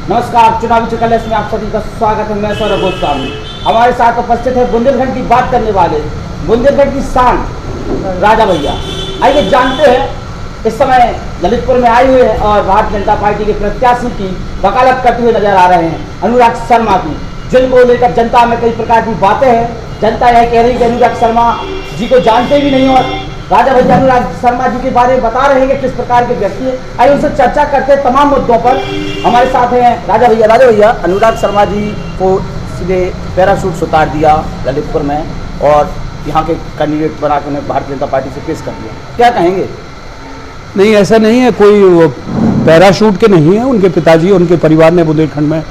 नमस्कार, चुनावी चकलेस में आप सभी का स्वागत है। मैं सौरभ गोस्वामी। हमारे साथ उपस्थित है बुंदेलखंड की बात करने वाले, बुंदेलखंड की शान राजा भैया। आइए जानते हैं इस समय ललितपुर में आए हुए हैं और भारतीय जनता पार्टी के प्रत्याशी की वकालत करते हुए नजर आ रहे हैं अनुराग शर्मा की, जिनको लेकर जनता में कई प्रकार की बातें हैं। जनता यह कह रही है कि अनुराग शर्मा जी को जानते भी नहीं और राजा भैया अनुराग शर्मा जी के बारे में बता रहे हैं कि किस प्रकार के व्यक्ति है। आइए उनसे चर्चा करते हैं तमाम मुद्दों पर। हमारे साथ हैं राजा भैया। अनुराग शर्मा जी को सीधे पैराशूट से उतार दिया ललितपुर में और यहाँ के कैंडिडेट बना के उन्हें भारतीय जनता पार्टी से पेश कर दिया, क्या कहेंगे? नहीं, ऐसा नहीं है, कोई पैराशूट के नहीं है। उनके पिताजी और उनके परिवार ने बुंदेलखंड में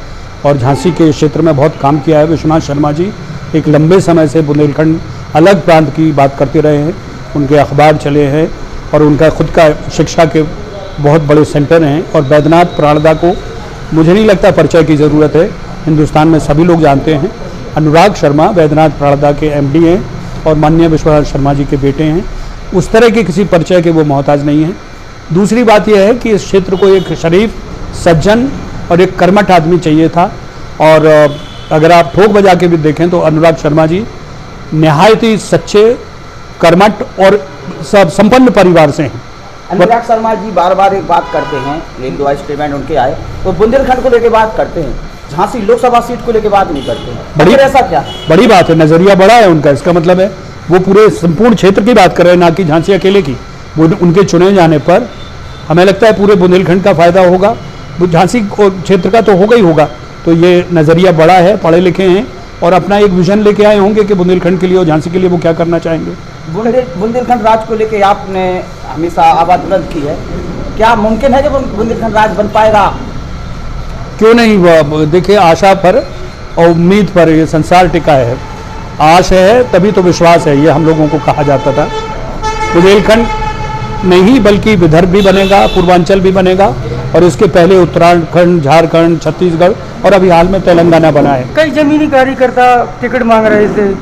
और झांसी के क्षेत्र में बहुत काम किया है। विश्वनाथ शर्मा जी एक लंबे समय से बुंदेलखंड अलग प्रांत की बात करते रहे हैं। उनके अखबार चले हैं और उनका खुद का शिक्षा के बहुत बड़े सेंटर हैं। और बैद्यनाथ प्राणदा को मुझे नहीं लगता परिचय की ज़रूरत है, हिंदुस्तान में सभी लोग जानते हैं। अनुराग शर्मा बैद्यनाथ प्राणदा के एमडी हैं और माननीय विश्वनाथ शर्मा जी के बेटे हैं। उस तरह के किसी परिचय के वो मोहताज नहीं हैं। दूसरी बात यह है कि इस क्षेत्र को एक शरीफ, सज्जन और एक कर्मठ आदमी चाहिए था। और अगर आप ठोक बजा के भी देखें तो अनुराग शर्मा जी निहायत ही सच्चे, कर्मठ और सब संपन्न परिवार से हैं। अनुराग शर्मा जी बार बार एक बात करते हैं, एक दो स्टेटमेंट उनके आए तो बुंदेलखंड को लेकर बात करते हैं, झांसी लोकसभा सीट को लेकर बात नहीं करते हैं। बड़ी ऐसा क्या? बड़ी बात है, नजरिया बड़ा है उनका। इसका मतलब है वो पूरे संपूर्ण क्षेत्र की बात कर रहे हैं, ना कि झांसी अकेले की। वो उनके चुने जाने पर हमें लगता है पूरे बुंदेलखंड का फायदा होगा। झांसी क्षेत्र का तो होगा ही होगा। तो ये नजरिया बड़ा है, पढ़े लिखे हैं और अपना एक विजन लेके आए होंगे कि बुंदेलखंड के लिए और झांसी के लिए वो क्या करना चाहेंगे। बुंदेलखंड राज को लेकर आपने हमेशा आवाज बुलंद की है, क्या मुमकिन है कि बुंदेलखंड राज बन पाएगा? क्यों नहीं। देखिए, आशा पर और उम्मीद पर ये संसार टिका है। आश है तभी तो विश्वास है, ये हम लोगों को कहा जाता था। बुंदेलखंड नहीं बल्कि विदर्भ भी बनेगा, पूर्वांचल भी बनेगा और इसके पहले उत्तराखंड, झारखंड, छत्तीसगढ़ और अभी हाल में तेलंगाना बना है। कई जमीनी कार्यकर्ता टिकट मांग रहे थे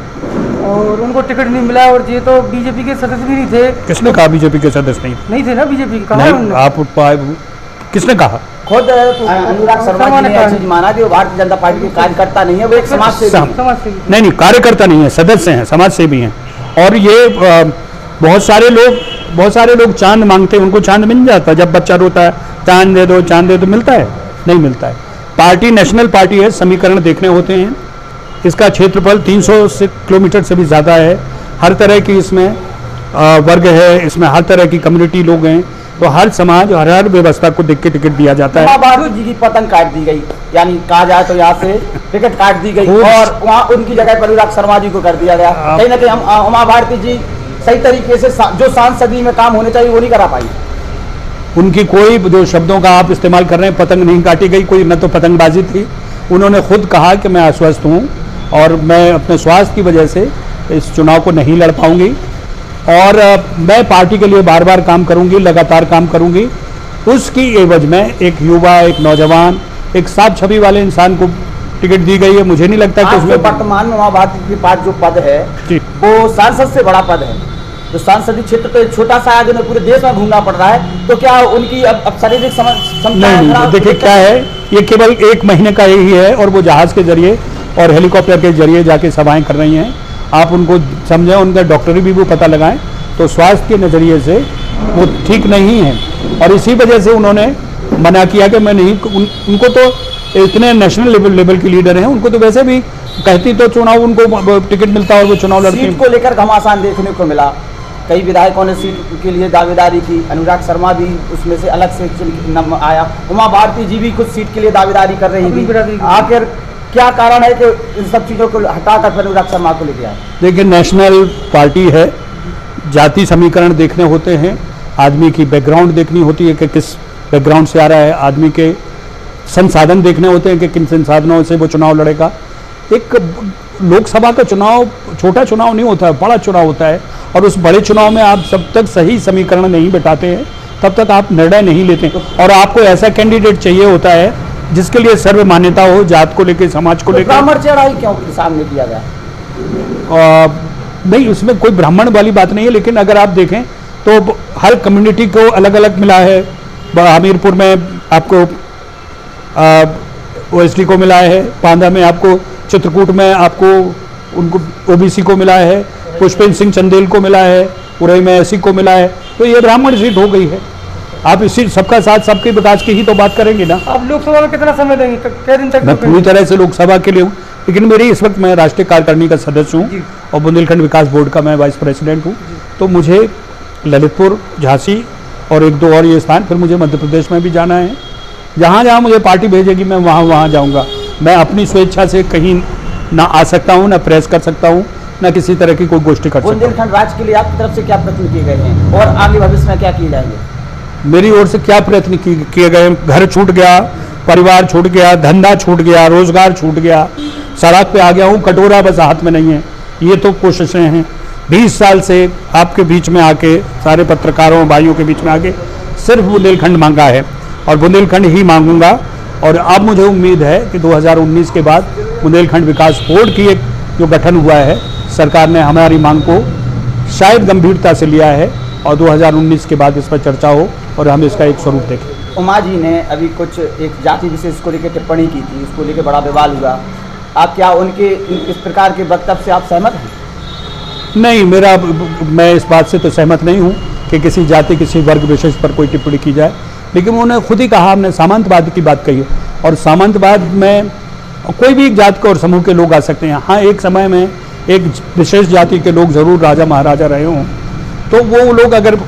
और उनको टिकट नहीं मिला और ये तो बीजेपी के सदस्य भी नहीं थे। किसने कहा बीजेपी के सदस्य नहीं थे ना? बीजेपी का आप किसने कहा? खुद अनुराग शर्मा जी ने चीज माना कि वो भारतीय जनता पार्टी के कार्यकर्ता नहीं है, वो एक समाज सेवी। नहीं, कार्यकर्ता नहीं है, सदस्य हैं, समाज सेवी हैं। और ये बहुत सारे लोग चांद मांगते हैं, उनको चांद मिल जाता है। जब बच्चा रोता है चांद दे दो, मिलता है? नहीं मिलता है। पार्टी नेशनल पार्टी है, समीकरण देखने होते हैं। इसका क्षेत्रफल 300 किलोमीटर से भी ज़्यादा है। हर तरह की इसमें वर्ग है, इसमें हर तरह की कम्युनिटी लोग हैं। तो हर समाज, हर व्यवस्था को देख के टिकट दिया जाता है। उमा भारती जी की पतंग काट दी गई, यानी कहा जाए तो यहाँ से टिकट काट दी गई और वहाँ उनकी जगह पर अनुराग शर्मा जी को कर दिया गया। कहीं ना कहीं उमा भारती जी सही तरीके से जो सांसदी में काम होने चाहिए वो नहीं करा पाई। उनकी कोई जो शब्दों का आप इस्तेमाल कर रहे हैं, पतंग नहीं काटी गई, कोई न तो पतंगबाजी थी। उन्होंने खुद कहा कि मैं अस्वस्थ हूँ और मैं अपने स्वास्थ्य की वजह से इस चुनाव को नहीं लड़ पाऊंगी और मैं पार्टी के लिए बार बार काम करूंगी, लगातार काम करूंगी। उसकी एवज में एक युवा, एक नौजवान, एक साफ छवि वाले इंसान को टिकट दी गई है। मुझे नहीं लगता कि उसमें वर्तमान में उमा भारती के पास जो पद है वो सांसद से बड़ा पद है। तो सांसदीय क्षेत्र तो छोटा सा है, जिन्हें पूरे देश में घूमना पड़ रहा है। तो क्या उनकी अब शारीरिक नहीं, देखिए क्या है, ये केवल 1 महीने का ही है और वो जहाज के जरिए और हेलीकॉप्टर के जरिए जाके सभाएं कर रही हैं। आप उनको समझें, उनका डॉक्टरी भी वो पता लगाएं तो स्वास्थ्य के नज़रिए से वो ठीक नहीं है और इसी वजह से उन्होंने मना किया कि मैं नहीं। उनको तो इतने नेशनल लेवल के लीडर हैं, उनको तो वैसे भी कहती तो चुनाव उनको टिकट मिलता और वो चुनाव लड़ती। सीट को लेकर घमासान देखने को मिला, कई विधायकों ने सीट के लिए दावेदारी की। अनुराग शर्मा भी उसमें से अलग से आया, उमा भारती जी भी कुछ सीट के लिए दावेदारी कर रही थी। आखिर क्या कारण है कि इन सब चीज़ों को हटाकर फिर अनुराग शर्मा को लेके आए? देखिए, नेशनल पार्टी है, जाति समीकरण देखने होते हैं, आदमी की बैकग्राउंड देखनी होती है कि किस बैकग्राउंड से आ रहा है, आदमी के संसाधन देखने होते हैं कि किन संसाधनों से वो चुनाव लड़ेगा। एक लोकसभा का चुनाव छोटा चुनाव नहीं होता है, बड़ा चुनाव होता है और उस बड़े चुनाव में आप जब तक सही समीकरण नहीं बिठाते हैं तब तक आप निर्णय नहीं लेते और आपको ऐसा कैंडिडेट चाहिए होता है जिसके लिए सर्व मान्यता हो, जात को लेकर, समाज को लेकर। ब्राह्मण चढ़ाई क्यों सामने किया गया? नहीं, उसमें कोई ब्राह्मण वाली बात नहीं है, लेकिन अगर आप देखें तो हर कम्युनिटी को अलग अलग मिला है। हमीरपुर में आपको ओएसडी को मिला है, बांदा में आपको, चित्रकूट में आपको उनको ओबीसी को मिला है, पुष्पेंद्र सिंह चंदेल को मिला है, उरई में एससी को मिला है। तो ये ब्राह्मण सीट हो गई है। आप इसी सबका साथ सबके विकास की ही तो बात करेंगे ना। आप लोकसभा में कितना समय देंगे, कितने दिन तक? मैं पूरी तरह से लोकसभा के लिए हूँ, लेकिन मेरी इस वक्त मैं राष्ट्रीय कार्यकारिणी का सदस्य हूँ और बुंदेलखंड विकास बोर्ड का मैं वाइस प्रेसिडेंट हूँ। तो मुझे ललितपुर, झांसी और एक दो और ये स्थान, फिर मुझे मध्य प्रदेश में भी जाना है। जहाँ जहाँ मुझे पार्टी भेजेगी मैं वहाँ जाऊँगा। मैं अपनी स्वेच्छा से कहीं ना आ सकता हूँ, ना प्रेस कर सकता हूँ, ना किसी तरह की कोई गोष्ठी कर सकता हूँ। बुंदेलखंड राज्य के लिए आपकी तरफ से क्या प्रयत्न किए गए हैं और आगे भविष्य में क्या किए जाएंगे? मेरी ओर से क्या प्रयत्न किए गए? घर छूट गया, परिवार छूट गया, धंधा छूट गया, रोजगार छूट गया, सड़क पे आ गया हूँ, कटोरा बस हाथ में नहीं है। ये तो कोशिशें हैं 20 साल से आपके बीच में आके, सारे पत्रकारों भाइयों के बीच में आके सिर्फ बुंदेलखंड मांगा है और बुंदेलखंड ही मांगूंगा। और अब मुझे उम्मीद है कि 2019 के बाद बुंदेलखंड विकास बोर्ड की एक जो गठन हुआ है, सरकार ने हमारी मांग को शायद गंभीरता से लिया है और 2019 के बाद इस पर चर्चा हो और हम इसका एक स्वरूप देखें। उमा जी ने अभी कुछ एक जाति विशेष को लेकर टिप्पणी की थी, उसको लेकर बड़ा विवाद हुआ। आप क्या उनके इस प्रकार के वक्तव्य से आप सहमत हैं? नहीं, मैं इस बात से तो सहमत नहीं हूँ कि किसी जाति, किसी वर्ग विशेष पर कोई टिप्पणी की जाए। लेकिन उन्होंने खुद ही कहा, हमने सामंतवाद की बात कही है और सामंतवाद में कोई भी एक जाति के और समूह के लोग आ सकते हैं। हाँ, एक समय में एक विशेष जाति के लोग ज़रूर राजा महाराजा रहे हों, तो वो लोग अगर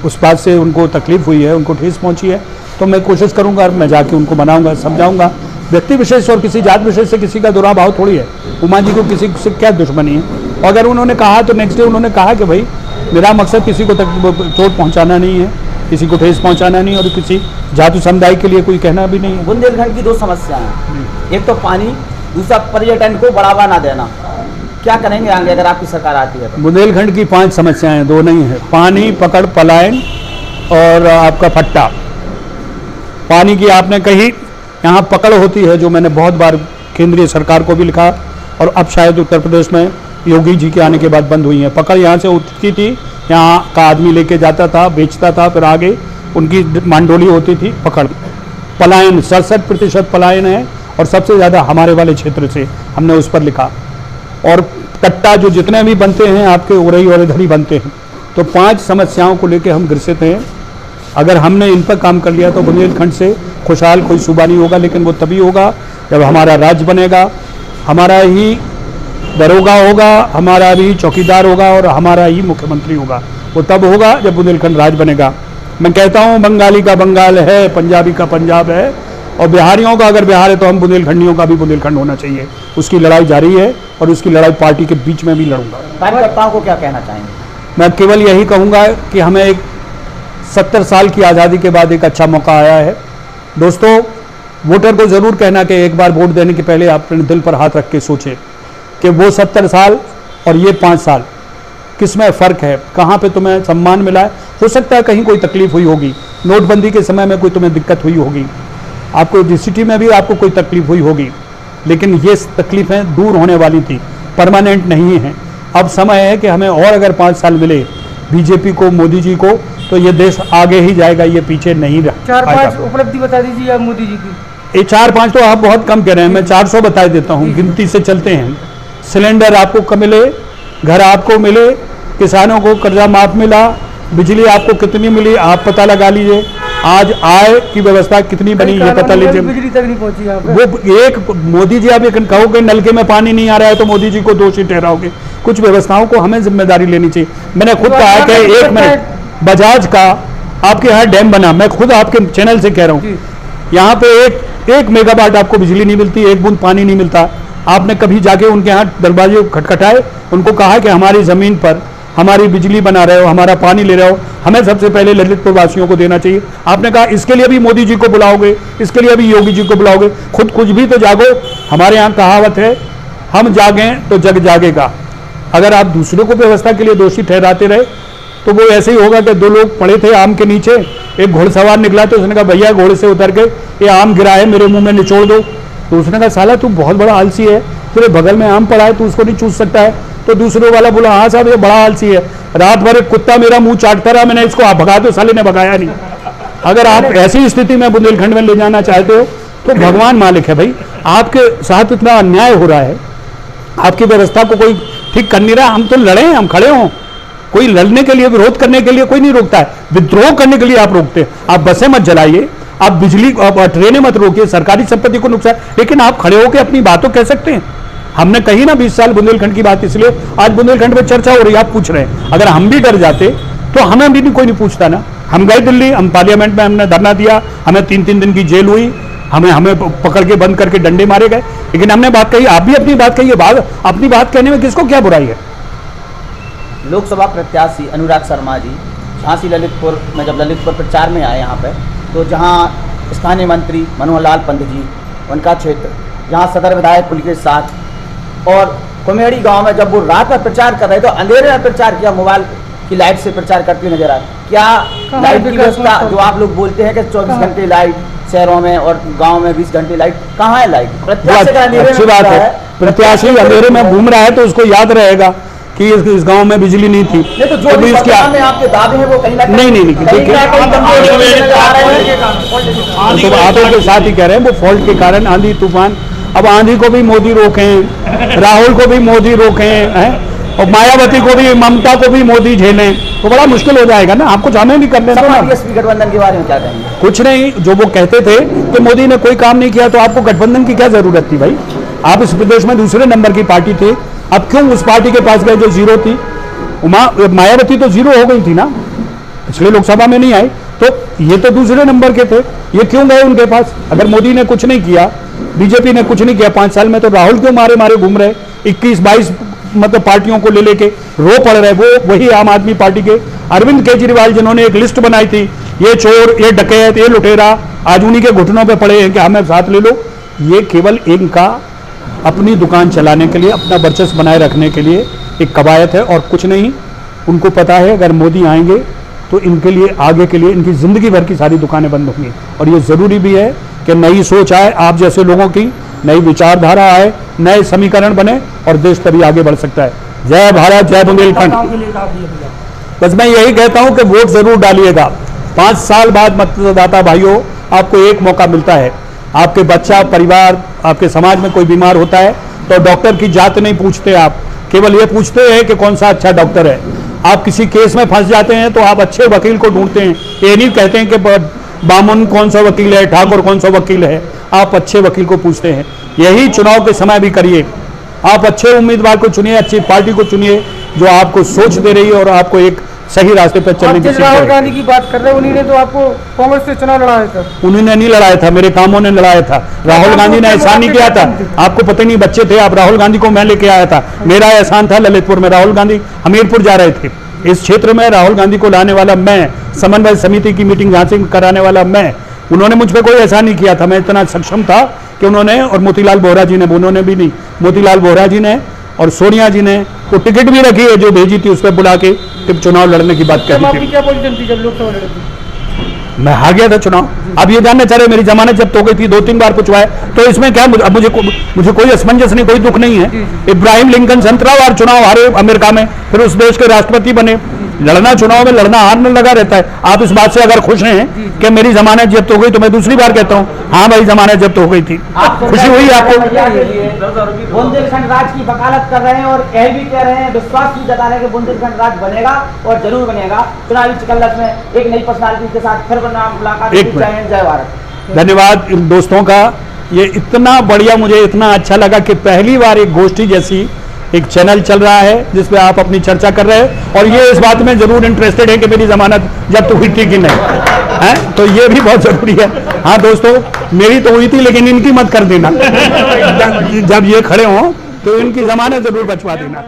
उस बात से उनको तकलीफ हुई है, उनको ठेस पहुंची है, तो मैं कोशिश करूंगा, मैं जाके उनको मनाऊंगा, समझाऊंगा। व्यक्ति विशेष और किसी जात विशेष से किसी का दुराभाव थोड़ी है। उमा जी को किसी से क्या दुश्मनी है? और अगर उन्होंने कहा तो नेक्स्ट डे उन्होंने कहा कि भाई मेरा मकसद किसी को चोट पहुँचाना नहीं है, किसी को ठेस पहुँचाना नहीं और किसी जाति समुदाय के लिए कोई कहना भी नहीं है। बुंदेलखंड की दो समस्याएं हैं, एक तो पानी, दूसरा पर्यटन को बढ़ावा ना देना। क्या करेंगे आगे अगर आपकी सरकार आती है तो? बुंदेलखंड की 5 समस्याएं, 2 नहीं है। पानी, पकड़, पलायन और आपका फट्टा। पानी की आपने कही, यहाँ पकड़ होती है जो मैंने बहुत बार केंद्रीय सरकार को भी लिखा और अब शायद उत्तर प्रदेश में योगी जी के आने के बाद बंद हुई है। पकड़ यहाँ से उठती थी, यहाँ का आदमी लेके जाता था, बेचता था, फिर आगे उनकी मांडोली होती थी। पकड़, पलायन 67% पलायन है और सबसे ज़्यादा हमारे वाले क्षेत्र से, हमने उस पर लिखा। और कट्टा जो जितने भी बनते हैं आपके उरई और इधर ही बनते हैं। तो 5 समस्याओं को लेकर हम ग्रसित हैं। अगर हमने इन पर काम कर लिया तो बुंदेलखंड से खुशहाल कोई सूबा नहीं होगा, लेकिन वो तभी होगा जब हमारा राज्य बनेगा, हमारा ही दरोगा होगा, हमारा भी चौकीदार होगा और हमारा ही मुख्यमंत्री होगा। वो तब होगा जब बुंदेलखंड राज्य बनेगा। मैं कहता हूँ बंगाली का बंगाल है, पंजाबी का पंजाब है और बिहारियों का अगर बिहार है तो हम बुंदेलखंडियों का भी बुंदेलखंड होना चाहिए। उसकी लड़ाई जारी है और उसकी लड़ाई पार्टी के बीच में भी लड़ूंगा। कार्यकर्ताओं को क्या कहना चाहेंगे? मैं केवल यही कहूँगा कि हमें एक 70 साल की आज़ादी के बाद एक अच्छा मौका आया है। दोस्तों, वोटर को ज़रूर कहना कि एक बार वोट देने के पहले आप अपने दिल पर हाथ रख के सोचें कि वो 70 साल और ये 5 साल किस में फ़र्क है, कहाँ पे तुम्हें सम्मान मिला है। हो सकता है कहीं कोई तकलीफ हुई होगी, नोटबंदी के समय में कोई तुम्हें दिक्कत हुई होगी, आपको डीसीटी में भी आपको कोई तकलीफ हुई होगी, लेकिन ये तकलीफ़ें दूर होने वाली थी, परमानेंट नहीं हैं। अब समय है कि हमें और अगर 5 साल मिले बीजेपी को, मोदी जी को, तो ये देश आगे ही जाएगा, ये पीछे नहीं रह। 4-5 उपलब्धि बता दीजिए आप मोदी जी की। ये 4-5 तो आप बहुत कम कह रहे हैं, मैं 400 बता देता हूँ, गिनती से चलते हैं। सिलेंडर आपको कब मिले, घर आपको मिले, किसानों को कर्जा माफ मिला, बिजली आपको कितनी मिली आप पता लगा लीजिए, आज आय की व्यवस्था कितनी बनी ये पता लीजिए। बिजली तक नहीं पहुंची यहाँ पे। वो एक मोदी जी, आप ये कहोगे नलके में पानी नहीं आ रहा है तो मोदी जी को दोषी ठहराओगे। कुछ व्यवस्थाओं को हमें जिम्मेदारी लेनी चाहिए। मैंने खुद कहा कि 1 मिनट, बजाज का आपके यहाँ डैम बना, मैं खुद आपके चैनल से कह रहा हूँ, यहाँ पे एक मेगावाट आपको बिजली नहीं मिलती, 1 बूंद पानी नहीं मिलता। आपने कभी जाके उनके यहाँ दरवाजे खटखटाए, उनको कहा कि हमारी ज़मीन पर हमारी बिजली बना रहे हो, हमारा पानी ले रहे हो, हमें सबसे पहले ललितपुर वासियों को देना चाहिए। आपने कहा इसके लिए भी मोदी जी को बुलाओगे, इसके लिए भी योगी जी को बुलाओगे, खुद कुछ भी तो जागो। हमारे यहाँ कहावत है, हम जागें तो जग जागेगा। अगर आप दूसरों को व्यवस्था के लिए दोषी ठहराते रहे तो वो ऐसे ही होगा कि 2 लोग पड़े थे आम के नीचे, एक घोड़सवार निकला तो उसने कहा भैया घोड़े से उतर के ये आम गिरा है मेरे मुंह में निचोड़ दो। तो उसने कहा साला तू बहुत बड़ा आलसी है, तेरे बगल में आम पड़ा है तू उसको नहीं चूस सकता है। तो दूसरे वाला बोला हाँ साहब ये बड़ा आलसी है, रात भर एक कुत्ता मेरा मुंह चाटता रहा, मैंने इसको आप भगा दो, साले ने भगाया नहीं। अगर आप ऐसी स्थिति में बुंदेलखंड में ले जाना चाहते हो तो भगवान मालिक है भाई। आपके साथ इतना अन्याय हो रहा है, आपकी व्यवस्था को कोई ठीक कर नहीं रहा। हम तो लड़े, हम खड़े हों, कोई लड़ने के लिए, विरोध करने के लिए कोई नहीं रोकता है, विद्रोह करने के लिए आप रोकते हैं। आप बसें मत जलाइए, आप बिजली ट्रेनें मत रोकिए, सरकारी संपत्ति को नुकसान, लेकिन आप खड़े होकर अपनी बातों कह सकते हैं। हमने कही ना 20 साल बुंदेलखंड की बात, इसलिए आज बुंदेलखंड में चर्चा हो रही है, आप पूछ रहे हैं। अगर हम भी डर जाते तो हमें भी कोई नहीं पूछता ना। हम गए दिल्ली, हम पार्लियामेंट में हमने धरना दिया, हमें 3-3 दिन की जेल हुई, हमें पकड़ के बंद करके डंडे मारे गए, लेकिन हमने बात कही। आप भी अपनी बात कहिए। अपनी बात कहने में किसको क्या बुराई है। लोकसभा प्रत्याशी अनुराग शर्मा जी झांसी ललितपुर में जब ललितपुर प्रचार में आए यहाँ पे, तो जहाँ स्थानीय मंत्री मनोहर लाल पंत जी, उनका क्षेत्र, जहाँ सदर विधायक पुल के साथ, और कुमेड़ी गांव में जब वो रात में प्रचार कर रहे तो अंधेरे में प्रचार किया, मोबाइल की लाइट से प्रचार करते नजर आए। क्या लाइट की व्यवस्था जो आप लोग बोलते हैं कि 24 घंटे लाइट शहरों में और गांव में 20 घंटे लाइट, कहाँ है लाइट? अच्छी बात है, प्रत्याशी अंधेरे में घूम रहा है तो उसको याद रहेगा कि इस गांव में बिजली नहीं थी। नहीं तो जो भी में आपके दावे हैं वो कहीं ना नहीं, देखिए तो आप के साथ ही कह रहे हैं वो फॉल्ट के कारण आंधी तूफान। अब आंधी को भी मोदी रोके, राहुल को भी मोदी रोके हैं, और मायावती को भी, ममता को भी मोदी झेलें, तो बड़ा मुश्किल हो जाएगा ना। आपको हमें भी करने दो ना। गठबंधन के बारे में क्या कहेंगे? कुछ नहीं, जो वो कहते थे कि मोदी ने कोई काम नहीं किया, तो आपको गठबंधन की क्या जरूरत थी भाई? आप इस प्रदेश में दूसरे नंबर की पार्टी थे, अब क्यों उस पार्टी के पास गए जो जीरो थी? मायावती तो जीरो हो गई थी ना, पिछले लोकसभा में नहीं आई, तो ये तो दूसरे नंबर के थे, ये क्यों गए उनके पास? अगर मोदी ने कुछ नहीं किया, बीजेपी ने कुछ नहीं किया 5 साल में, तो राहुल क्यों मारे मारे घूम रहे? 21-22 मतलब पार्टियों को ले लेके रो पड़ रहे। वो वही आम आदमी पार्टी के अरविंद केजरीवाल जिन्होंने एक लिस्ट बनाई थी, ये चोर, ये डकैत, ये लुटेरा, आज उन्हीं के घुटनों पे पड़े हैं कि हमें साथ ले लो। ये केवल इनका अपनी दुकान चलाने के लिए, अपना वर्चस्व बनाए रखने के लिए एक कवायद है और कुछ नहीं। उनको पता है अगर मोदी आएंगे तो इनके लिए, आगे के लिए, इनकी जिंदगी भर की सारी दुकानें बंद होंगी। और ये जरूरी भी है कि नई सोच आए, आप जैसे लोगों की नई विचारधारा आए, नए समीकरण बने, और देश तभी आगे बढ़ सकता है। जय भारत, जय बुंदेलखंड। बस मैं यही कहता हूं कि वोट जरूर डालिएगा। 5 साल बाद मतदाता भाइयों, आपको एक मौका मिलता है। आपके बच्चा, परिवार, आपके समाज में कोई बीमार होता है तो डॉक्टर की जात नहीं पूछते, आप केवल ये पूछते हैं कि कौन सा अच्छा डॉक्टर है। आप किसी केस में फंस जाते हैं तो आप अच्छे वकील को ढूंढते हैं, ये नहीं कहते हैं कि बामन कौन सा वकील है, ठाकुर कौन सा वकील है। आप अच्छे वकील को पूछते हैं। यही चुनाव के समय भी करिए। आप अच्छे उम्मीदवार को चुनिए, अच्छी पार्टी को चुनिए जो आपको सोच दे रही है और आपको एक सही रास्ते पर चलने की। राहुल गांधी की बात कर रहे हैं, उन्हीं ने तो आपको कांग्रेस से चुनाव लड़ाया था। उन्होंने नहीं लड़ाया था, मेरे कामों ने लड़ाया था। राहुल गांधी ने एहसान नहीं किया था, आपको पता नहीं, बच्चे थे आप। राहुल गांधी को मैं लेके आया था, मेरा एहसान था ललितपुर में। राहुल गांधी हमीरपुर जा रहे थे, इस क्षेत्र में राहुल गांधी को लाने वाला मैं, समन्वय समिति की मीटिंग झांसी में कराने वाला मैं। उन्होंने मुझ पर कोई एहसान नहीं किया था, मैं इतना सक्षम था कि उन्होंने, और मोतीलाल बोहरा जी ने, उन्होंने भी नहीं, मोतीलाल बोहरा जी ने और सोनिया जी ने वो टिकट भी रखी है जो भेजी थी, उस पर बुला के चुनाव लड़ने की बात करी थी। क्या पोजीशन थी जब लोकसभा लड़े थे? मैं हार गया था चुनाव। अब ये जानना चाह रहे मेरी जमानत जब्त हो गई थी, 2-3 बार पूछवाए, तो इसमें क्या? अब मुझे कोई असमंजस नहीं, कोई दुख नहीं है। इब्राहिम लिंकन 17 बार चुनाव हारे अमेरिका में, फिर उस देश के राष्ट्रपति बने। लड़ना, चुनाव में लड़ना हारना लगा रहता है। आप इस बात से अगर खुश हैं कि मेरी जमानत जब्त हो गई, तो मैं दूसरी बार कहता हूँ हाँ भाई जमानत जब्त हो गई थी। खुशी हुई आपको? बुंदेलखंड राज की वकालत कर रहे हैं और यह भी कह रहे हैं, विश्वास भी जता रहे हैं कि बुंदेलखंड राज बनेगा और जरूर बनेगा। चुनावी चिकल्लत में एक नई पर्सनालिटी के साथ फिर मुलाकात। जय भारत। धन्यवाद इन दोस्तों का। ये इतना बढ़िया, मुझे इतना अच्छा लगा कि पहली बार एक गोष्ठी जैसी एक चैनल चल रहा है जिसपे आप अपनी चर्चा कर रहे हैं, और ये इस बात में जरूर इंटरेस्टेड है कि मेरी जमानत जब्त हुई थी कि नहीं है, तो ये भी बहुत जरूरी है। हाँ दोस्तों, मेरी तो हुई थी लेकिन इनकी मत कर देना। जब ये खड़े हों तो इनकी जमानत जरूर बचवा देना।